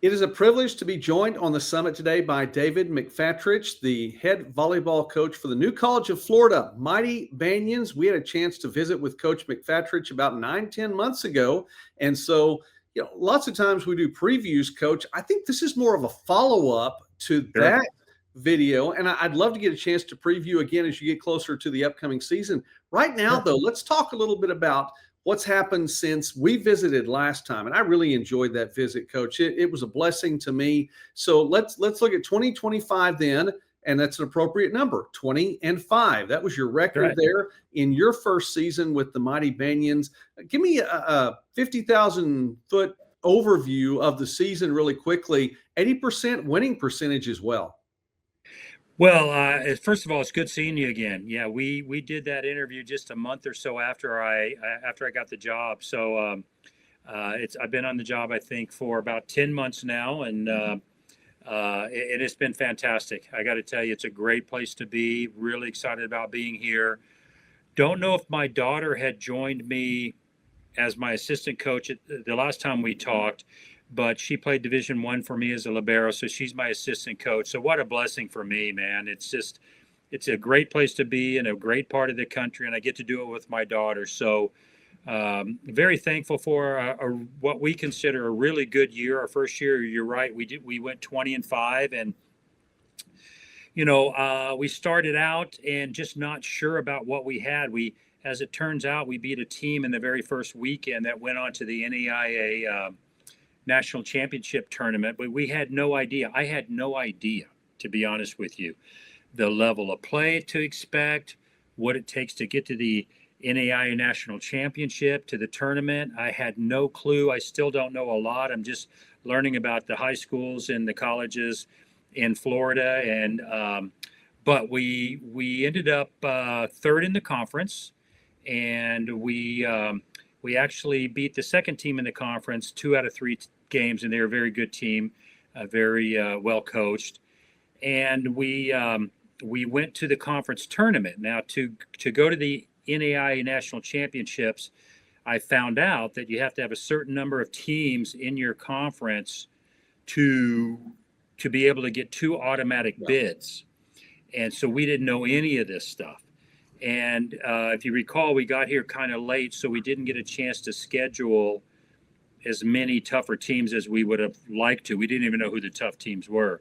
It is a privilege to be joined on the summit today by David McFatrich, the head volleyball coach for the new College of Florida, Mighty Banyans. We had a chance to visit with Coach McFatrich about 9-10 months ago. And so, lots of times we do previews, Coach. I think this is more of a follow-up to that video. And I'd love to get a chance to preview again as you get closer to the upcoming season. Right now, though, let's talk a little bit about what's happened since we visited last time. And I really enjoyed that visit, Coach. It was a blessing to me. So let's look at 2025 then, and that's an appropriate number, 20-5. That was your record there in your first season with the Mighty Banyans. Give me a 50,000-foot overview of the season really quickly. 80% winning percentage as well. Well, first of all, it's good seeing you again. Yeah, we did that interview just a month or so after I got the job. So I've been on the job, I think, for about 10 months now, and it's been fantastic. I got to tell you, it's a great place to be. Really excited about being here. Don't know if my daughter had joined me as my assistant coach the last time we talked, but she played Division I for me as a libero, so she's my assistant coach. So what a blessing for me, man. It's a great place to be in a great part of the country, and I get to do it with my daughter. So very thankful for what we consider a really good year. Our first year, you're right, we went 20-5, and we started out and just not sure about what we had. As it turns out, we beat a team in the very first weekend that went on to the NAIA National Championship tournament, but we had no idea. I had no idea, to be honest with you, the level of play to expect, what it takes to get to the NAIA National Championship, to the tournament. I had no clue. I still don't know a lot. I'm just learning about the high schools and the colleges in Florida, and but we ended up third in the conference, and we actually beat the second team in the conference 2 out of 3 games, and they're a very good team, very well coached. And we went to the conference tournament. Now, to go to the NAIA National Championships, I found out that you have to have a certain number of teams in your conference to be able to get 2 automatic bids. And so we didn't know any of this stuff. And if you recall, we got here kind of late, so we didn't get a chance to schedule as many tougher teams as we would have liked to. We didn't even know who the tough teams were.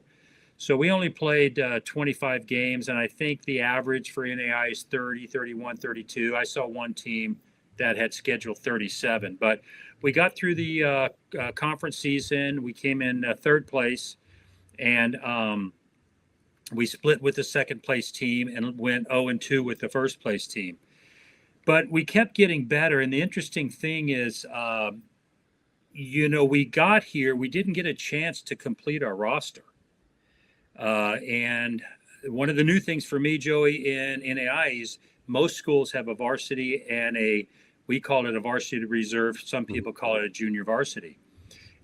So we only played 25 games, and I think the average for NAI is 30, 31, 32. I saw one team that had scheduled 37. But we got through the conference season. We came in third place, and we split with the second place team and went 0-2 with the first place team. But we kept getting better. And the interesting thing is, we got here, we didn't get a chance to complete our roster. And one of the new things for me, Joey, in NAI is most schools have a varsity and we call it a varsity reserve. Some people call it a junior varsity.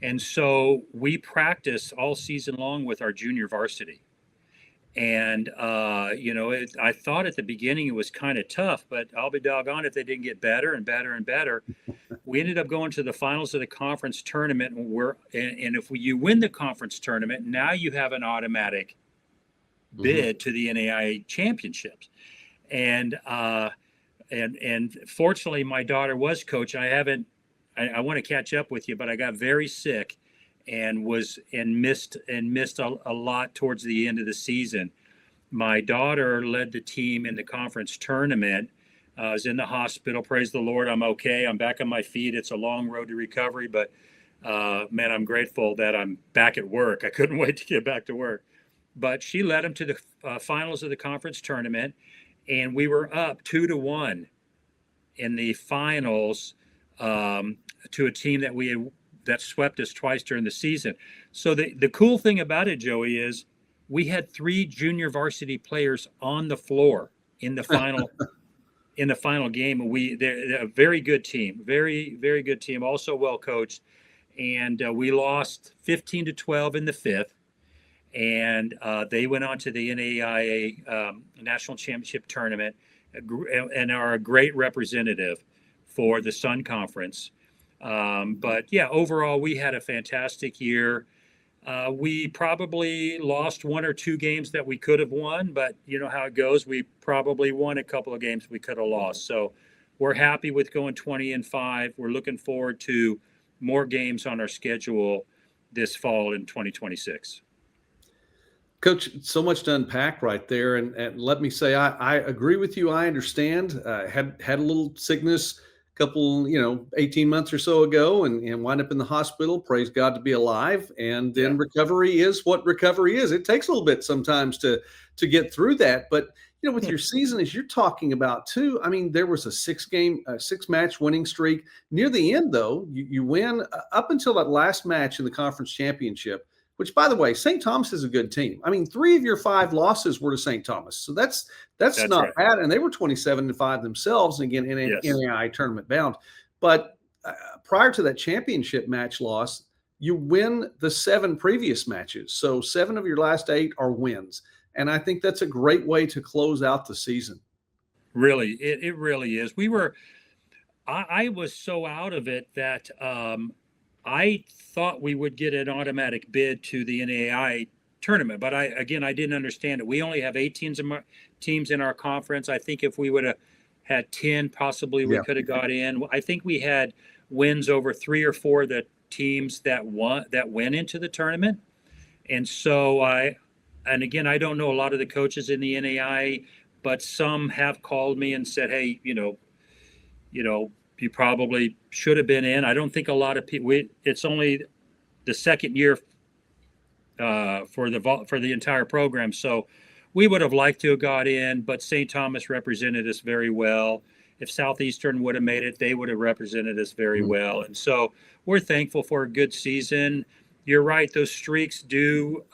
And so we practice all season long with our junior varsity. And, I thought at the beginning it was kind of tough, but I'll be doggone if they didn't get better and better and better. We ended up going to the finals of the conference tournament, and if you win the conference tournament, now you have an automatic bid to the NAIA championships. And fortunately, my daughter was coach. I want to catch up with you, but I got very sick and missed a lot towards the end of the season. My daughter led the team in the conference tournament. I was in the hospital. Praise the Lord, I'm okay. I'm back on my feet. It's a long road to recovery, but man, I'm grateful that I'm back at work. I couldn't wait to get back to work. But she led them to the finals of the conference tournament, and we were up 2-1 in the finals to a team that swept us twice during the season. So the cool thing about it, Joey, is we had 3 junior varsity players on the floor in the final game. They're a very good team, very, very good team, also well coached. And we lost 15-12 in the 5th. And they went on to the NAIA National Championship Tournament and are a great representative for the Sun Conference. But yeah, overall, we had a fantastic year. We probably lost one or two games that we could have won, but you know how it goes. We probably won a couple of games we could have lost. So we're happy with going 20-5. We're looking forward to more games on our schedule this fall in 2026. Coach, so much to unpack right there. And let me say, I agree with you. I understand. Had a little sickness a couple, 18 months or so ago and wind up in the hospital. Praise God to be alive. And then recovery is what recovery is. It takes a little bit sometimes to get through that. But, with your season, as you're talking about too, I mean, there was a 6-match winning streak. Near the end, though, you win up until that last match in the conference championship. Which, by the way, St. Thomas is a good team. I mean, 3 of your 5 losses were to St. Thomas, so that's not right. bad. And they were 27-5 themselves, and again, NAIA tournament bound. But prior to that championship match loss, you win the 7 previous matches. So 7 of your last 8 are wins, and I think that's a great way to close out the season. Really, it really is. I was so out of it that I thought we would get an automatic bid to the NAIA tournament, but I didn't understand it. We only have 8 teams in our conference. I think if we would have had 10, possibly we could have got in. I think we had wins over 3 or 4 of the teams that went into the tournament. And so I don't know a lot of the coaches in the NAIA, but some have called me and said, hey, you probably should have been in. I don't think a lot of people. It's only the second year for the entire program, so we would have liked to have got in. But St. Thomas represented us very well. If Southeastern would have made it, they would have represented us very well. And so we're thankful for a good season. You're right; those streaks do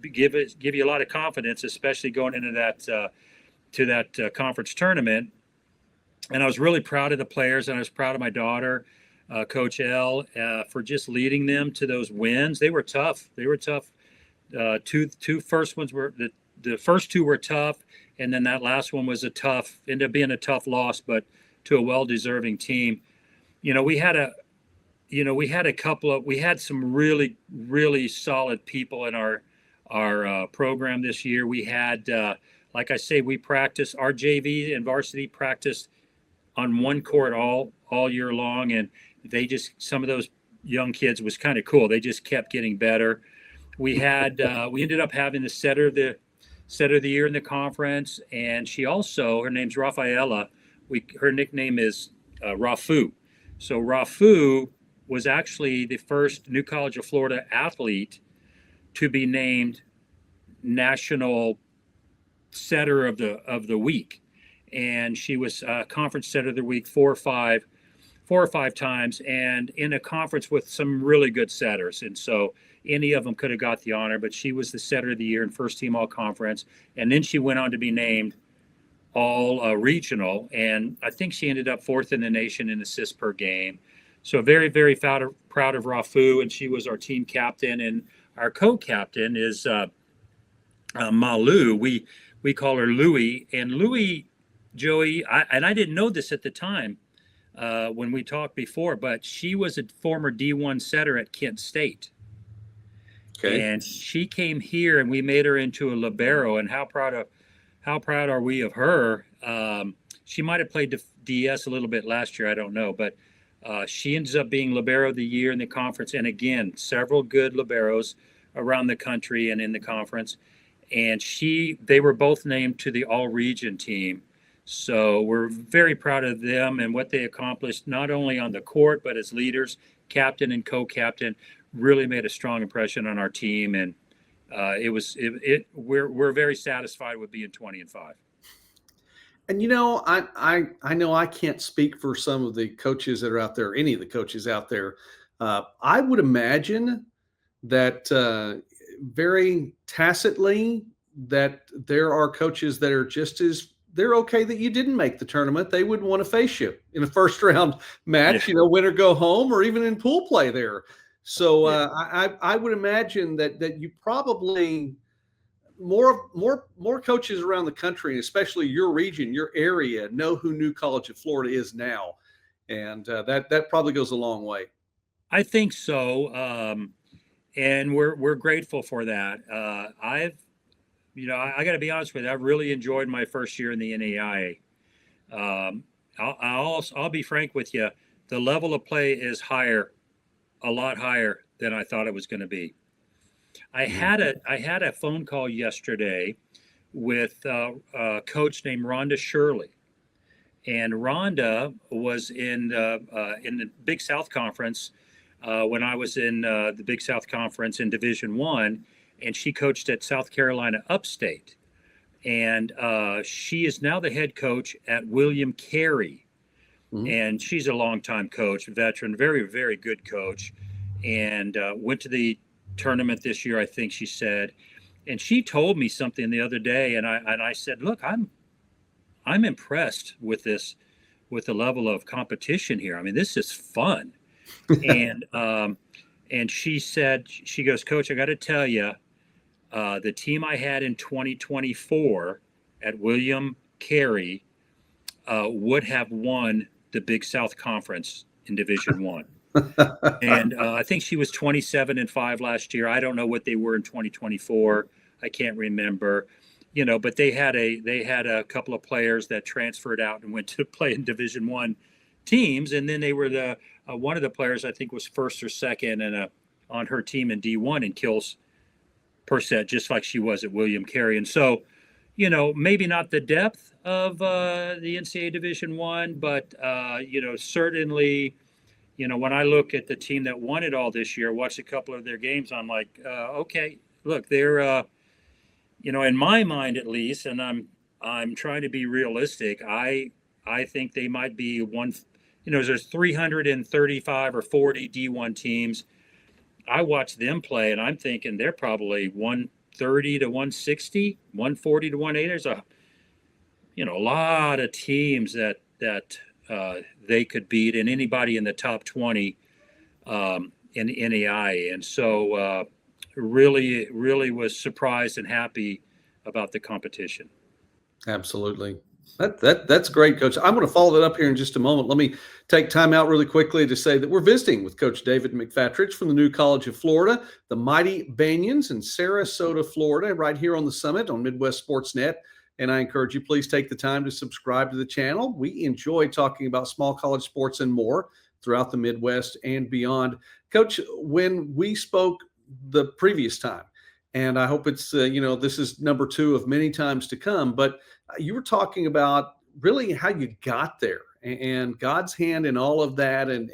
give you a lot of confidence, especially going into that conference tournament. And I was really proud of the players, and I was proud of my daughter, Coach L, for just leading them to those wins. They were tough. Two first ones were the first 2 were tough, and then that last one was ended up being a tough loss, but to a well-deserving team. We had some really, really solid people in our program this year. We had, like I say, we practiced our JV and varsity practiced on one court all year long, and some of those young kids was kind of cool. They just kept getting better. We ended up having the setter of the year in the conference, and her name's Rafaela. Her nickname is Rafu. So Rafu was actually the first New College of Florida athlete to be named National Setter of the Week. And she was conference setter of the week 4 or 5 times, and in a conference with some really good setters. And so any of them could have got the honor, but she was the setter of the year and first team all conference. And then she went on to be named all regional. And I think she ended up 4th in the nation in assists per game. So very, very proud of Rafu. And she was our team captain, and our co-captain is Malu. We call her Louie, and Louie, Joey, I didn't know this at the time when we talked before, but she was a former D1 setter at Kent State. Okay. And she came here, and we made her into a libero. And how proud are we of her? She might have played DS a little bit last year, I don't know, but she ends up being libero of the year in the conference. And again, several good liberos around the country and in the conference. And they were both named to the all-region team. So we're very proud of them and what they accomplished, not only on the court, but as leaders, captain and co-captain, really made a strong impression on our team. And we're very satisfied with being 20-5. And, I know I can't speak for some of the coaches that are out there, any of the coaches out there. I would imagine that very tacitly that there are coaches that are they're okay that you didn't make the tournament. They wouldn't want to face you in a first round match, win or go home, or even in pool play there. So I would imagine that you probably more coaches around the country, and especially your region, your area, know who New College of Florida is now. And that probably goes a long way. I think so. and we're grateful for that. I got to be honest with you. I've really enjoyed my first year in the NAIA. I'll be frank with you. The level of play is higher, a lot higher than I thought it was going to be. I had a phone call yesterday with a coach named Rhonda Shirley, and Rhonda was in the Big South Conference when I was in the Big South Conference in Division One, and she coached at South Carolina Upstate, and she is now the head coach at William Carey, and she's a longtime coach, veteran, very, very good coach, and went to the tournament this year, I think she said, and she told me something the other day, and I said, look, I'm impressed with the level of competition here. I mean, this is fun. And she said, she goes, Coach, I got to tell you, the team I had in 2024 at William Carey would have won the Big South Conference in Division One. And I think she was 27-5 last year. I don't know what they were in 2024. I can't remember. But they had a couple of players that transferred out and went to play in Division One teams, and then they were one of the players I think was first or second and on her team in D1 in kills per set, just like she was at William Carey. And so, maybe not the depth of the NCAA Division One, but certainly, when I look at the team that won it all this year, watched a couple of their games, I'm like, okay, look, they're in my mind at least, and I'm trying to be realistic. I think they might be one. There's 335 or 40 D1 teams. I watch them play, and I'm thinking they're probably 130 to 160, 140 to 180. There's a lot of teams that they could beat, and anybody in the top 20 in NAIA. And so really, really was surprised and happy about the competition. Absolutely. That's great, Coach. I'm going to follow that up here in just a moment. Let me take time out really quickly to say that we're visiting with Coach David McFatrich from the new College of Florida, the Mighty Banyans in Sarasota, Florida, right here on the Summit on Midwest Sports Net. And I encourage you, please take the time to subscribe to the channel. We enjoy talking about small college sports and more throughout the Midwest and beyond. Coach, when we spoke the previous time, and I hope it's, this is number 2 of many times to come, but you were talking about really how you got there and God's hand in all of that. And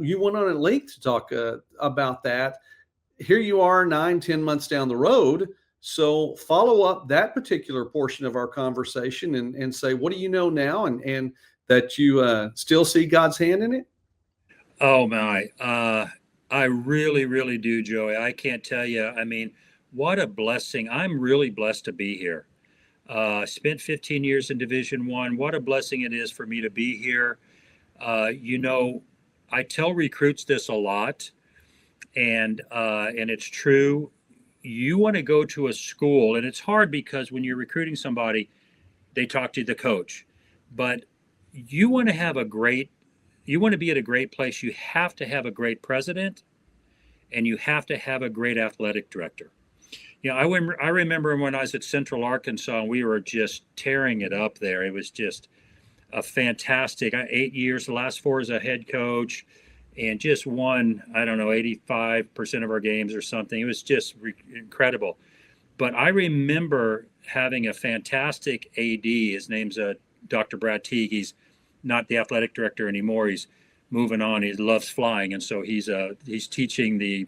you went on at length to talk about that. Here you are 9-10 months down the road. So follow up that particular portion of our conversation and say, what do you know now? And that you still see God's hand in it? Oh my, I really, really do, Joey. I can't tell you. I mean, what a blessing. I'm really blessed to be here. Spent 15 years in Division One. What a blessing it is for me to be here. I tell recruits this a lot, and it's true. You want to go to a school, and it's hard because when you're recruiting somebody, they talk to the coach. But you want to be at a great place. You have to have a great president, and you have to have a great athletic director. I remember when I was at Central Arkansas, and we were just tearing it up there. It was just a fantastic 8 years, the last 4 as a head coach, and just won, 85% of our games or something. It was just incredible. But I remember having a fantastic AD. His name's Dr. Brad Teague. He's not the athletic director anymore. He's moving on. He loves flying, and so he's teaching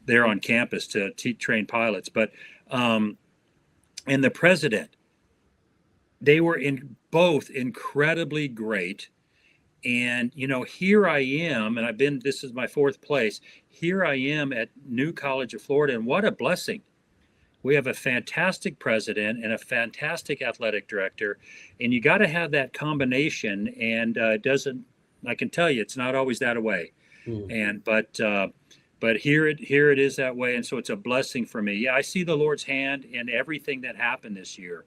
there on campus to train pilots. But and the president, they were both incredibly great. And here I am, and this is my 4th place. Here I am at New College of Florida, and what a blessing. We have a fantastic president and a fantastic athletic director, and you got to have that combination. And I can tell you, it's not always that way. But here it is that way, and so it's a blessing for me. Yeah, I see the Lord's hand in everything that happened this year.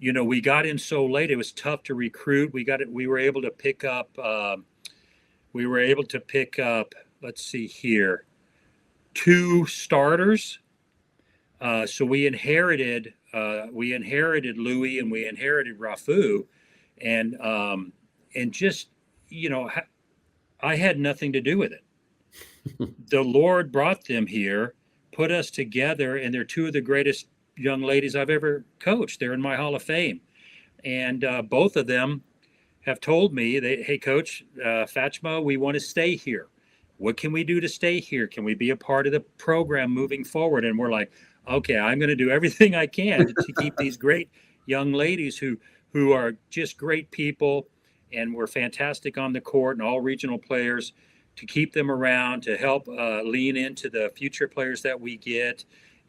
We got in so late; it was tough to recruit. We were able to pick up we were able to pick up, let's see here, 2 starters. So we inherited Louis and we inherited Rafu, and just, I had nothing to do with it. The Lord brought them here, put us together, and they're 2 of the greatest young ladies I've ever coached. They're in my Hall of Fame, and both of them have told me, hey, Coach Fatchma, we want to stay here. What can we do to stay here? Can we be a part of the program moving forward? And we're like, okay, I'm going to do everything I can to keep these great young ladies who are just great people and were fantastic on the court and all regional players, to keep them around, to help lean into the future players that we get,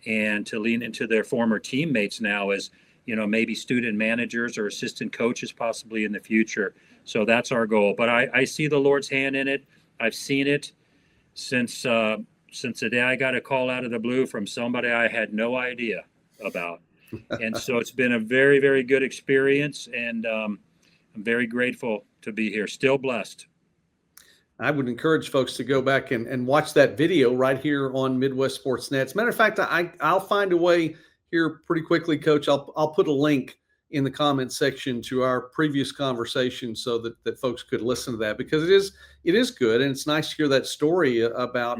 and to lean into their former teammates now as, maybe student managers or assistant coaches possibly in the future. So that's our goal. But I see the Lord's hand in it. I've seen it since the day I got a call out of the blue from somebody I had no idea about. And so it's been a very, very good experience, and I'm very grateful to be here. Still blessed. I would encourage folks to go back and watch that video right here on Midwest Sports Net. As a matter of fact, I'll find a way here pretty quickly, Coach. I'll put a link in the comment section to our previous conversation so that folks could listen to that, because it is good, and it's nice to hear that story about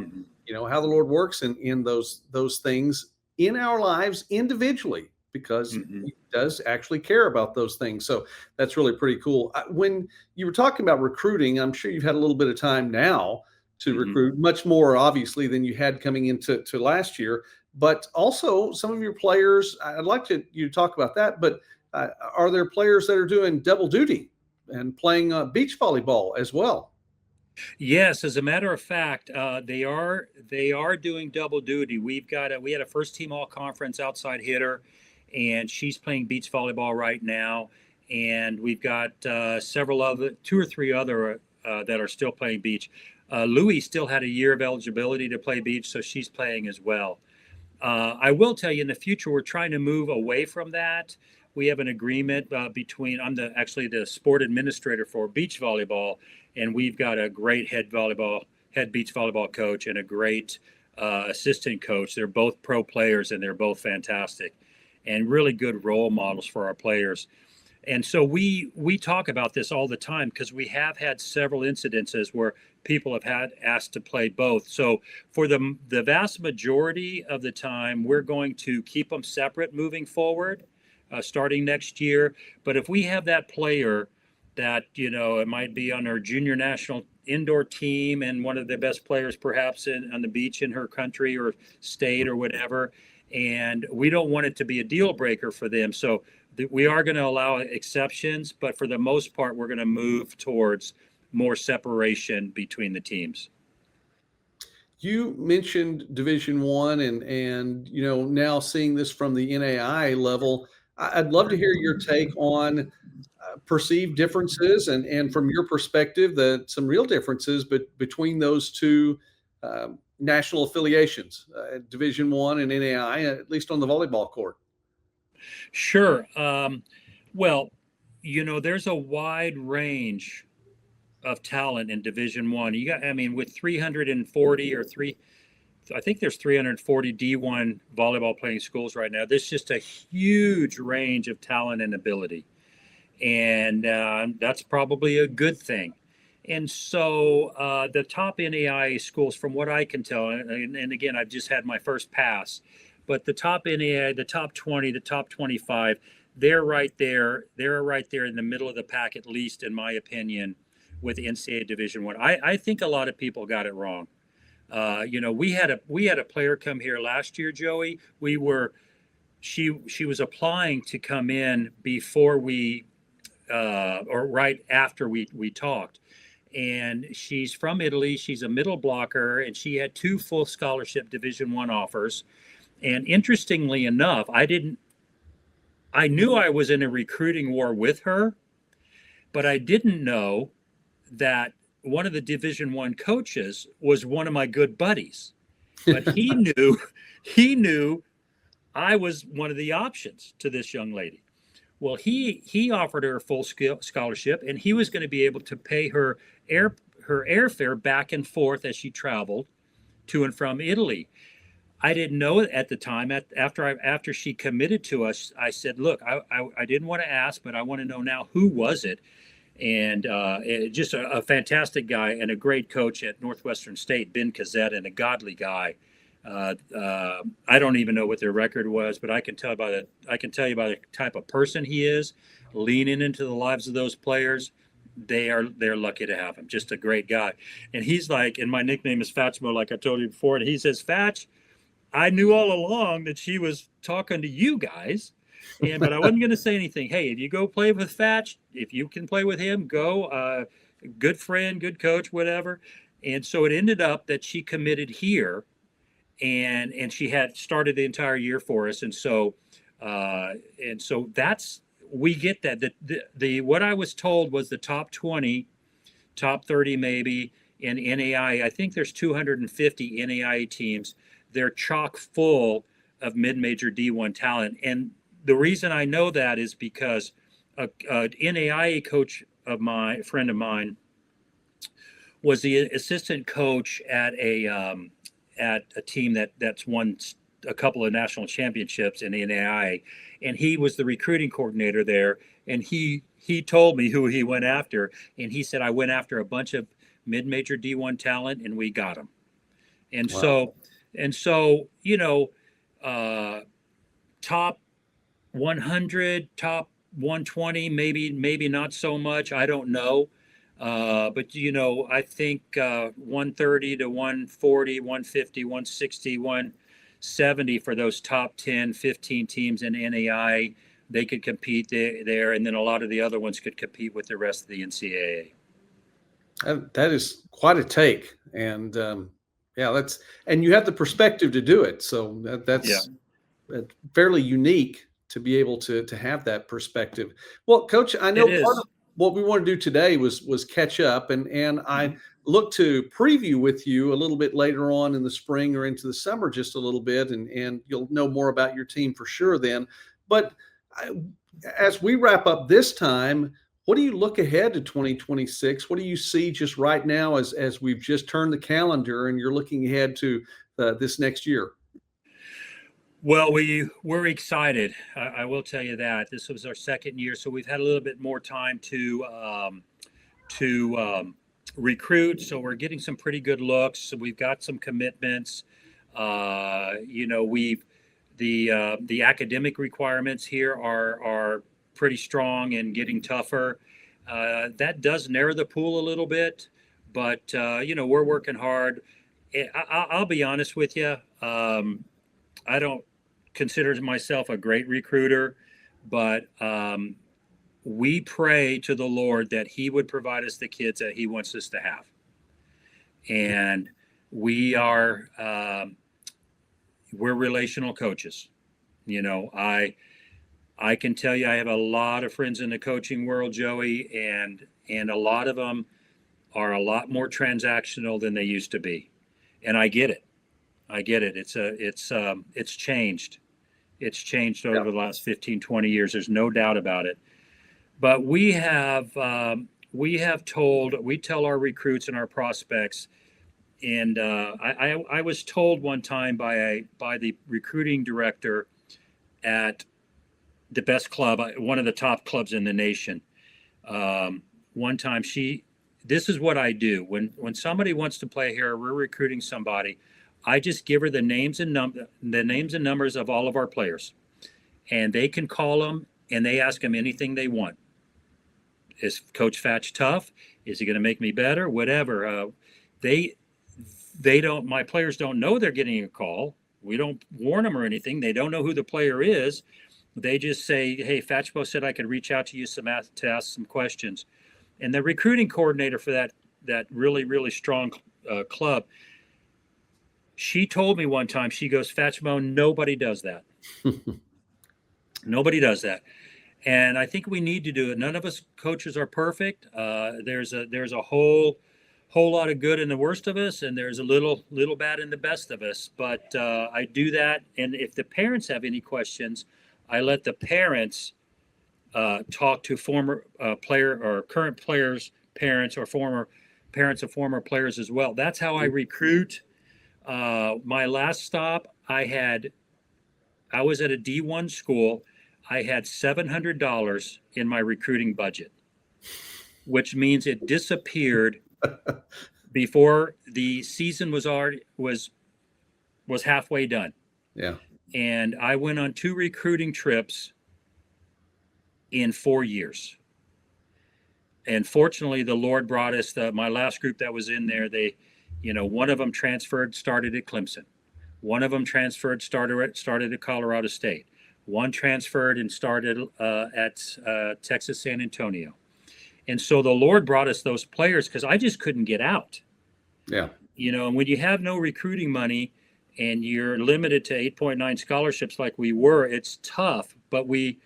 how the Lord works in those things in our lives individually, because He does actually care about those things. So that's really pretty cool. When you were talking about recruiting, I'm sure you've had a little bit of time now to recruit, much more obviously than you had coming into last year, but also some of your players. I'd like you to talk about that, but are there players that are doing double duty and playing beach volleyball as well? Yes, as a matter of fact, they are doing double duty. We had a first team all conference outside hitter, and she's playing beach volleyball right now. And we've got 2 or 3 other that are still playing beach. Louis still had a year of eligibility to play beach, so she's playing as well. I will tell you, in the future, we're trying to move away from that. We have an agreement between, I'm actually the sport administrator for beach volleyball, and we've got a great head beach volleyball coach and a great assistant coach. They're both pro players, and they're both fantastic and really good role models for our players. And so we talk about this all the time, because we have had several incidences where people have had asked to play both. So for the vast majority of the time, we're going to keep them separate moving forward, starting next year. But if we have that player that, it might be on our junior national indoor team and one of the best players perhaps on the beach in her country or state or whatever, and we don't want it to be a deal breaker for them. So we are going to allow exceptions, but for the most part, we're going to move towards more separation between the teams. You mentioned Division I and now seeing this from the NAIA level. I'd love to hear your take on perceived differences and from your perspective, some real differences between those 2 national affiliations, Division I and NAIA, at least on the volleyball court. Sure. Well, there's a wide range of talent in Division I. With 340 I think there's 340 D1 volleyball playing schools right now. There's just a huge range of talent and ability. And that's probably a good thing. And so the top NAIA schools, from what I can tell, and again, I've just had my first pass, but the top NAIA, the top 20, the top 25, they're right there. They're right there in the middle of the pack, at least in my opinion, with NCAA Division I. I think a lot of people got it wrong. We had a player come here last year, Joey. She was applying to come in before or right after we talked. And she's from Italy. She's a middle blocker, and she had 2 full scholarship Division I offers. And interestingly enough, I knew I was in a recruiting war with her, but I didn't know that one of the Division I coaches was one of my good buddies. But he knew I was one of the options to this young lady. Well, he offered her a full scholarship, and he was going to be able to pay her her airfare back and forth as she traveled to and from Italy. I didn't know it at the time. After she committed to us, I said, "Look, I didn't want to ask, but I want to know now, who was it?" And just a fantastic guy and a great coach at Northwestern State, Ben Cazzetta, and a godly guy. I don't even know what their record was, but I can tell you by the type of person he is, leaning into the lives of those players. They're lucky to have him. Just a great guy. And he's like, and my nickname is Fatchmo, like I told you before. And he says, "Fatch, I knew all along that she was talking to you guys, but I wasn't going to say anything. Hey, if you go play with Fatch, if you can play with him, go. Good friend, good coach, whatever." And so it ended up that she committed here, and she had started the entire year for us. And so that's, we get that. The what I was told was the top 20, top 30 maybe in NAIA. I think there's 250 NAIA teams. They're chock full of mid-major D1 talent. And the reason I know that is because a NAIA coach of mine, friend of mine, was the assistant coach at a team that's won a couple of national championships in the NAIA, and he was the recruiting coordinator there. And he told me who he went after, and he said, "I went after a bunch of mid-major D1 talent, and we got them." And wow. So top 100, top 120, maybe not so much. I don't know. But I think 130 to 140, 150, 160, 170 for those top 10, 15 teams in NAIA. They could compete there, and then a lot of the other ones could compete with the rest of the NCAA. That is quite a take, and and you have the perspective to do it. So that's fairly unique to be able to have that perspective. Well, Coach, I know part of what we want to do today was catch up, and I look to preview with you a little bit later on in the spring or into the summer, just a little bit, and you'll know more about your team for sure then. But as we wrap up this time, what do you look ahead to 2026? What do you see just right now as we've just turned the calendar and you're looking ahead to this next year? Well, we're excited. I will tell you that this was our second year, so we've had a little bit more time to recruit. So we're getting some pretty good looks. So we've got some commitments. The academic requirements here are pretty strong and getting tougher. That does narrow the pool a little bit, but we're working hard. I'll be honest with you. I don't consider myself a great recruiter, but we pray to the Lord that He would provide us the kids that He wants us to have. And we're relational coaches. I can tell you I have a lot of friends in the coaching world, Joey, and a lot of them are a lot more transactional than they used to be. And I get it. It's changed. It's changed over the last 15, 20 years. There's no doubt about it. But we tell our recruits and our prospects, and I was told one time by the recruiting director at the best club, one of the top clubs in the nation. One time this is what I do. When somebody wants to play here, we're recruiting somebody, I just give her the names and numbers of all of our players, and they can call them and they ask them anything they want. Is Coach Fatch tough? Is he going to make me better? Whatever. My players don't know they're getting a call. We don't warn them or anything. They don't know who the player is. They just say, "Hey, Fatchbo said I could reach out to you to ask some questions." And the recruiting coordinator for that really, really strong club, she told me one time, she goes, "Fatchmo, nobody does that." Nobody does that. And I think we need to do it. None of us coaches are perfect. There's a whole lot of good in the worst of us, and there's a little bad in the best of us. But I do that. And if the parents have any questions, I let the parents talk to former player or current players' parents or former parents of former players as well. That's how I recruit. My last stop, I was at a D1 school. I had $700 in my recruiting budget, which means it disappeared before the season was halfway done. Yeah. And I went on 2 recruiting trips in 4 years. And fortunately, the Lord brought us my last group that was in there. One of them transferred, started at Clemson. One of them transferred, started at Colorado State. One transferred and started at Texas San Antonio. And so the Lord brought us those players because I just couldn't get out. Yeah. And when you have no recruiting money and you're limited to 8.9 scholarships like we were, it's tough. But the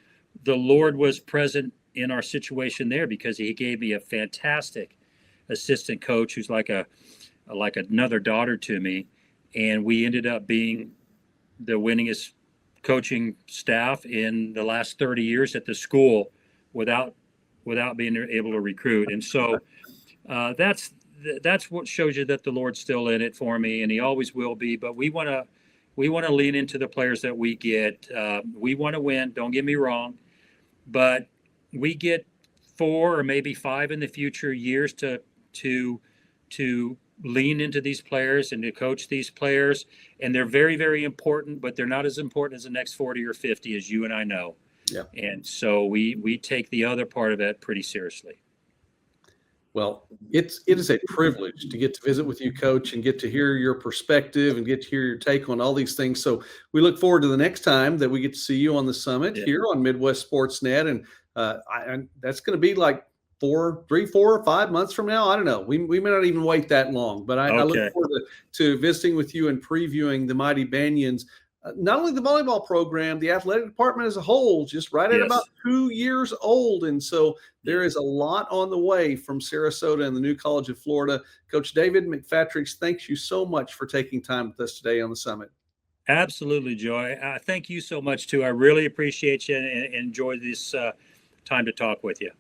Lord was present in our situation there because he gave me a fantastic assistant coach who's like another daughter to me. And we ended up being the winningest coaching staff in the last 30 years at the school without being able to recruit. And so that's what shows you that the Lord's still in it for me, and he always will be. But we want to lean into the players that we get. We want to win, don't get me wrong, but we get 4 or maybe 5 in the future years to lean into these players and to coach these players. And they're very, very important, but they're not as important as the next 40 or 50, as you and I know. Yeah. And so we take the other part of it pretty seriously. Well, it is a privilege to get to visit with you, Coach, and get to hear your perspective and get to hear your take on all these things. So we look forward to the next time that we get to see you on the summit here on Midwest Sportsnet. And that's going to be like 4 or 5 months from now. I don't know. We may not even wait that long, but I look forward to visiting with you and previewing the Mighty Banyans. Not only the volleyball program, the athletic department as a whole, just right at about 2 years old. And so there is a lot on the way from Sarasota and the new College of Florida. Coach David McFatrich, thanks you so much for taking time with us today on the summit. Absolutely, Joy. Thank you so much, too. I really appreciate you and enjoy this time to talk with you.